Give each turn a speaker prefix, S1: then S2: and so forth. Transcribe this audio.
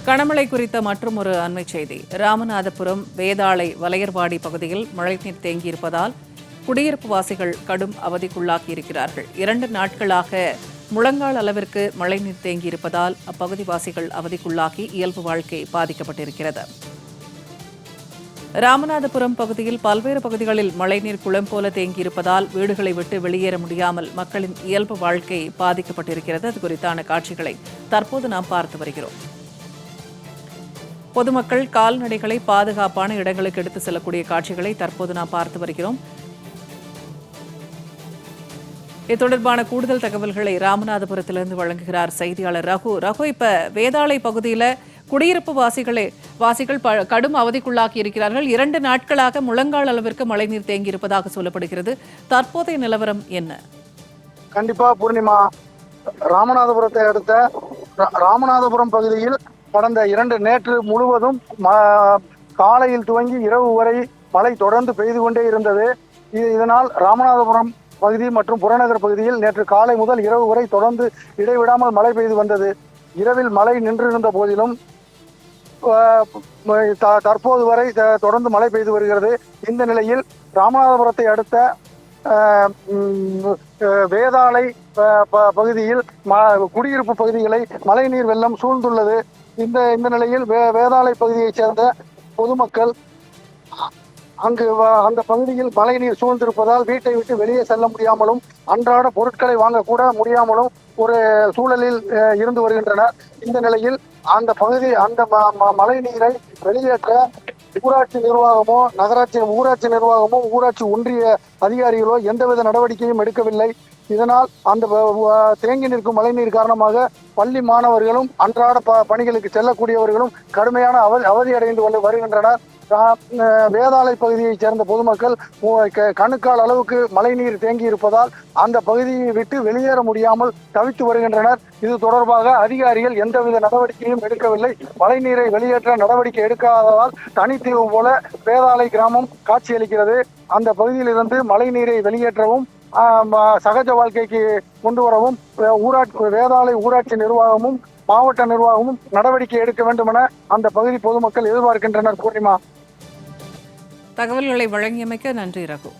S1: கனமழை குறித்த மற்றும் ஒரு அண்மை செய்தி. ராமநாதபுரம் வேதாளை வலையர்வாடி பகுதியில் மழைநீர் தேங்கியிருப்பதால் குடியிருப்பு வாசிகள் கடும் அவதிக்குள்ளாகியிருக்கிறார்கள். 2 நாட்களாக முழங்கால் அளவிற்கு மழைநீர் தேங்கியிருப்பதால் அப்பகுதிவாசிகள் அவதிக்குள்ளாகி இயல்பு வாழ்க்கை பாதிக்கப்பட்டிருக்கிறது. ராமநாதபுரம் பகுதியில் பல்வேறு பகுதிகளில் மழைநீர் குளம் போல தேங்கியிருப்பதால் வீடுகளை விட்டு வெளியேற முடியாமல் மக்களின் இயல்பு வாழ்க்கை பாதிக்கப்பட்டிருக்கிறது. அது குறித்தான காட்சிகளை தற்போது நாம் பார்த்து வருகிறோம். பொதுமக்கள் கால்நடைகளை பாதுகாப்பான இடங்களுக்கு எடுத்து செல்லக்கூடிய காட்சிகளை தற்போது நாம் பார்த்து வருகிறோம். இது தொடர்பான கூடுதல் தகவல்களை ராமநாதபுரத்திலிருந்து வழங்குகிறார் செய்தியாளர் ரகு. இப்ப வேதாளை பகுதியில குடியிருப்பு வாசிகள் கடும் அவதிக்குள்ளாகி இருக்கிறார்கள். 2 நாட்களாக முழங்கால் அளவிற்கு மழைநீர் தேங்கியிருப்பதாக சொல்லப்படுகிறது. தற்போதைய நிலவரம் என்ன?
S2: கண்டிப்பா பூர்ணிமா, ராமநாதபுரத்தை அடுத்த ராமநாதபுரம் பகுதியில் கடந்த 2 நேற்று முழுவதும் காலையில் துவங்கி இரவு வரை மழை தொடர்ந்து பெய்து கொண்டே இருந்தது. இதனால் ராமநாதபுரம் பகுதி மற்றும் புறநகர் பகுதியில் நேற்று காலை முதல் இரவு வரை தொடர்ந்து இடைவிடாமல் மழை பெய்து வந்தது. இரவில் மழை நின்றிருந்த போதிலும் தற்போது வரை தொடர்ந்து மழை பெய்து வருகிறது. இந்த நிலையில் ராமநாதபுரத்தை அடுத்த வேதாளை பகுதியில் குடியிருப்பு பகுதிகளை மழைநீர் வெள்ளம் சூழ்ந்துள்ளது. இந்த நிலையில் வேதாளை பகுதியைச் சேர்ந்த பொதுமக்கள் அந்த பகுதியில் மழைநீர் சூழ்ந்திருப்பதால் வீட்டை விட்டு வெளியே செல்ல முடியாமலும் அன்றாட பொருட்களை வாங்கக்கூட முடியாமலும் ஒரு சூழலில் இருந்து வருகின்றனர். இந்த நிலையில் அந்த மழை நீரை வெளியேற்ற ஊராட்சி நிர்வாகமோ ஊராட்சி நிர்வாகமோ ஊராட்சி ஒன்றிய அதிகாரிகளோ எந்தவித நடவடிக்கையும் எடுக்கவில்லை. இதனால் அந்த தேங்கி நிற்கும் மழைநீர் காரணமாக பள்ளி மாணவர்களும் அன்றாட பணிகளுக்கு செல்லக்கூடியவர்களும் கடுமையான அவதி அடைந்து வருகின்றனர். வேதாளை பகுதியைச் சேர்ந்த பொதுமக்கள் கணுக்கால் அளவுக்கு மழைநீர் தேங்கி இருப்பதால் அந்த பகுதியை விட்டு வெளியேற முடியாமல் தவித்து வருகின்றனர். இது தொடர்பாக அதிகாரிகள் எந்தவித நடவடிக்கையும் எடுக்கவில்லை. மழைநீரை வெளியேற்ற நடவடிக்கை எடுக்காததால் தனித்தீவு போல வேதாளை கிராமம் காட்சியளிக்கிறது. அந்த பகுதியிலிருந்து மழைநீரை வெளியேற்றவும் சகஜ வாழ்க்கைக்கு கொண்டு வரவும் வேதாளை ஊராட்சி நிர்வாகமும் மாவட்ட நிர்வாகமும் நடவடிக்கை எடுக்க வேண்டும் என அந்த பகுதி பொதுமக்கள் எதிர்பார்க்கின்றனர். பூர்ணிமா,
S1: தகவல்களை வழங்கியமைக்க நன்றி ரகு.